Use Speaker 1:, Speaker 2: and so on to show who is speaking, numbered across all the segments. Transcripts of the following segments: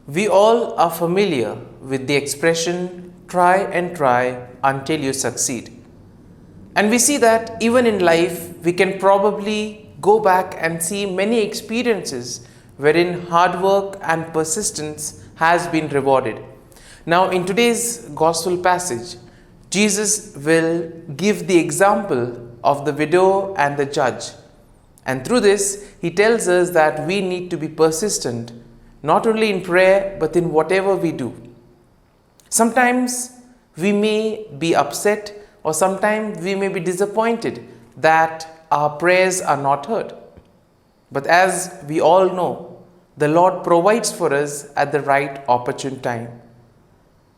Speaker 1: We all are familiar with the expression, try and try until you succeed. And we see that even in life, we can probably go back and see many experiences wherein hard work and persistence has been rewarded. Now, in today's gospel passage, Jesus will give the example of the widow and the judge. And through this, he tells us that we need to be persistent, not only in prayer, but in whatever we do. Sometimes we may be upset, or sometimes we may be disappointed that our prayers are not heard. But as we all know, the Lord provides for us at the right opportune time.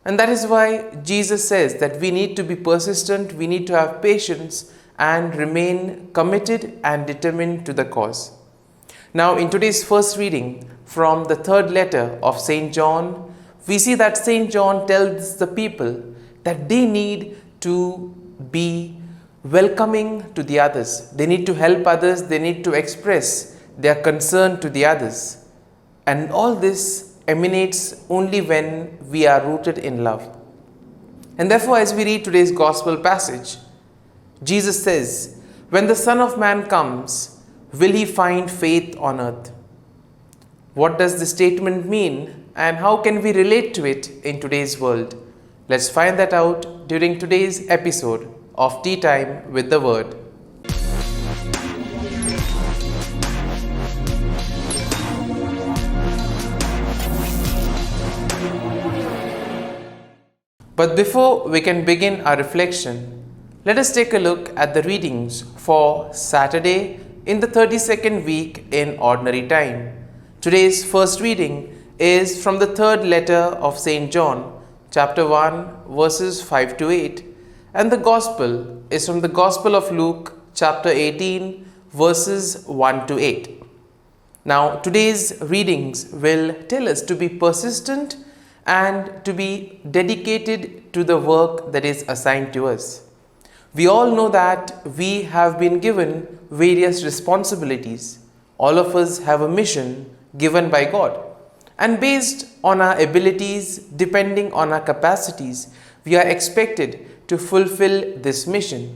Speaker 1: And that is why Jesus says that we need to be persistent, we need to have patience and remain committed and determined to the cause. Now, in today's first reading from the third letter of St. John, we see that St. John tells the people that they need to be welcoming to the others. They need to help others, they need to express their concern to the others. And all this emanates only when we are rooted in love. And therefore, as we read today's gospel passage, Jesus says, "When the Son of Man comes, will he find faith on earth?" What does this statement mean, and how can we relate to it in today's world? Let's find that out during today's episode of Tea Time with the Word. But before we can begin our reflection, let us take a look at the readings for Saturday in the 32nd week in Ordinary Time. Today's first reading is from the third letter of St. John, chapter 1, verses 5 to 8, and the Gospel is from the Gospel of Luke, chapter 18, verses 1 to 8. Now, today's readings will tell us to be persistent and to be dedicated to the work that is assigned to us. We all know that we have been given various responsibilities. All of us have a mission given by God. And based on our abilities, depending on our capacities, we are expected to fulfill this mission.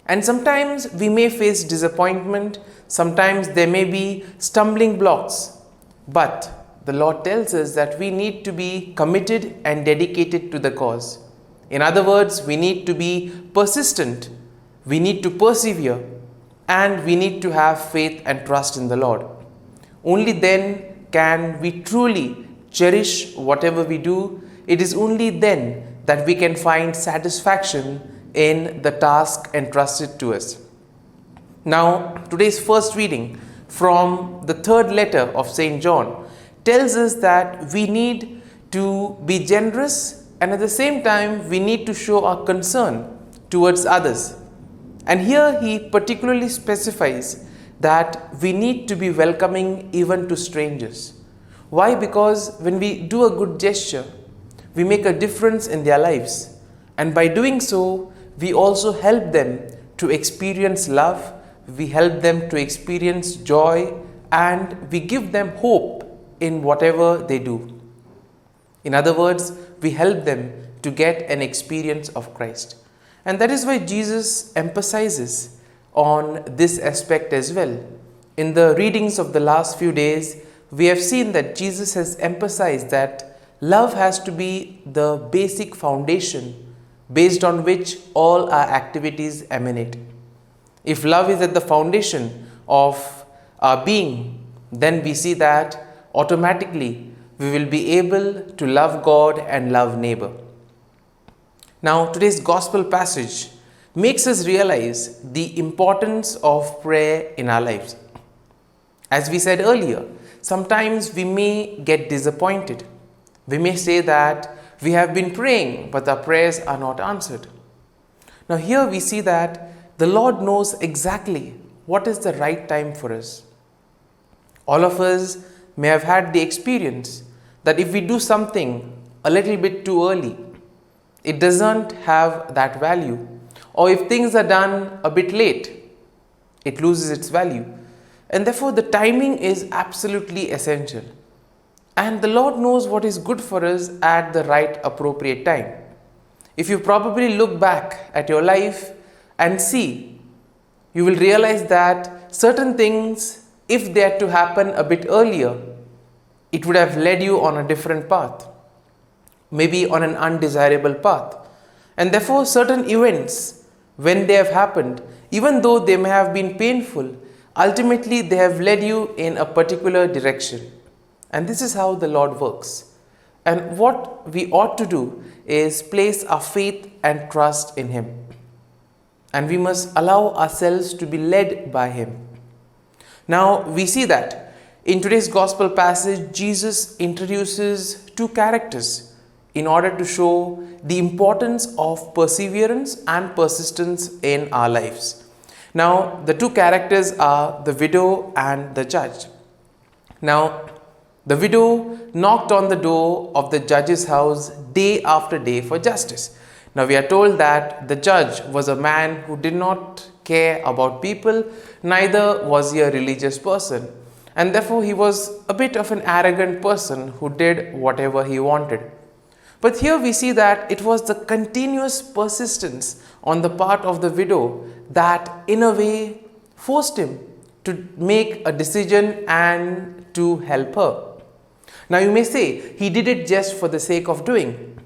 Speaker 1: And sometimes we may face disappointment, sometimes there may be stumbling blocks, but the Lord tells us that we need to be committed and dedicated to the cause. In other words, we need to be persistent, we need to persevere, and we need to have faith and trust in the Lord. Only then can we truly cherish whatever we do. It is only then that we can find satisfaction in the task entrusted to us. Now, today's first reading from the third letter of St. John tells us that we need to be generous, and at the same time we need to show our concern towards others. And here he particularly specifies that we need to be welcoming even to strangers. Why? Because when we do a good gesture, we make a difference in their lives, and by doing so we also help them to experience love, we help them to experience joy, and we give them hope in whatever they do. In other words, we help them to get an experience of Christ. And that is why Jesus emphasizes on this aspect as well. In the readings of the last few days, we have seen that Jesus has emphasized that love has to be the basic foundation based on which all our activities emanate. If love is at the foundation of our being, then we see that automatically we will be able to love God and love neighbor. Now, today's gospel passage makes us realize the importance of prayer in our lives. As we said earlier, sometimes we may get disappointed. We may say that we have been praying, but our prayers are not answered. Now, here we see that the Lord knows exactly what is the right time for us. All of us may have had the experience that if we do something a little bit too early, it doesn't have that value. Or if things are done a bit late, it loses its value. And therefore, the timing is absolutely essential. And the Lord knows what is good for us at the right appropriate time. If you probably look back at your life and see, you will realize that certain things, if they had to happen a bit earlier, it would have led you on a different path, maybe on an undesirable path. And therefore, certain events, when they have happened, even though they may have been painful, ultimately they have led you in a particular direction. And this is how the Lord works. And what we ought to do is place our faith and trust in Him. And we must allow ourselves to be led by Him. Now, we see that in today's Gospel passage, Jesus introduces two characters in order to show the importance of perseverance and persistence in our lives. Now, the two characters are the widow and the judge. Now, the widow knocked on the door of the judge's house day after day for justice. Now, we are told that the judge was a man who did not care about people, neither was he a religious person. And therefore, he was a bit of an arrogant person who did whatever he wanted. But here we see that it was the continuous persistence on the part of the widow that in a way forced him to make a decision and to help her. Now you may say he did it just for the sake of doing.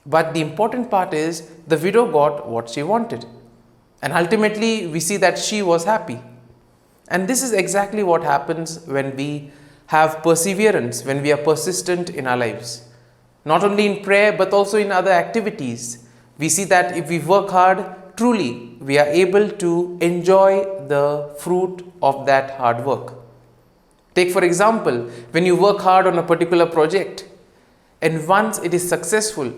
Speaker 1: But the important part is the widow got what she wanted. And ultimately we see that she was happy. And this is exactly what happens when we have perseverance, when we are persistent in our lives. Not only in prayer, but also in other activities. We see that if we work hard, truly we are able to enjoy the fruit of that hard work. Take for example, when you work hard on a particular project and once it is successful,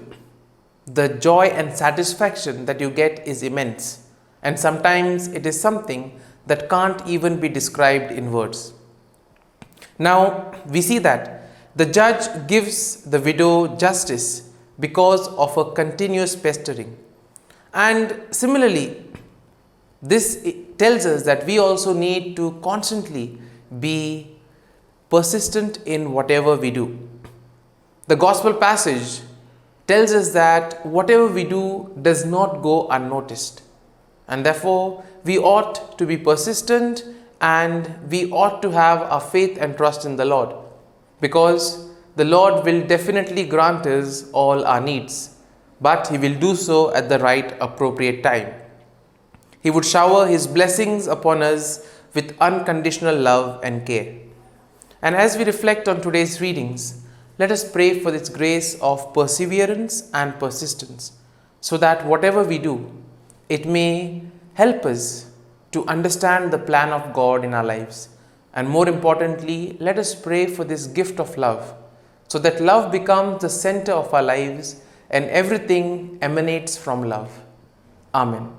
Speaker 1: the joy and satisfaction that you get is immense. And sometimes it is something that can't even be described in words. Now we see that the judge gives the widow justice because of her continuous pestering. And similarly, this tells us that we also need to constantly be persistent in whatever we do. The gospel passage tells us that whatever we do does not go unnoticed. And therefore, we ought to be persistent and we ought to have our faith and trust in the Lord. Because the Lord will definitely grant us all our needs, but He will do so at the right appropriate time. He would shower His blessings upon us with unconditional love and care. And as we reflect on today's readings, let us pray for this grace of perseverance and persistence, so that whatever we do, it may help us to understand the plan of God in our lives. And more importantly, let us pray for this gift of love, so that love becomes the center of our lives and everything emanates from love. Amen.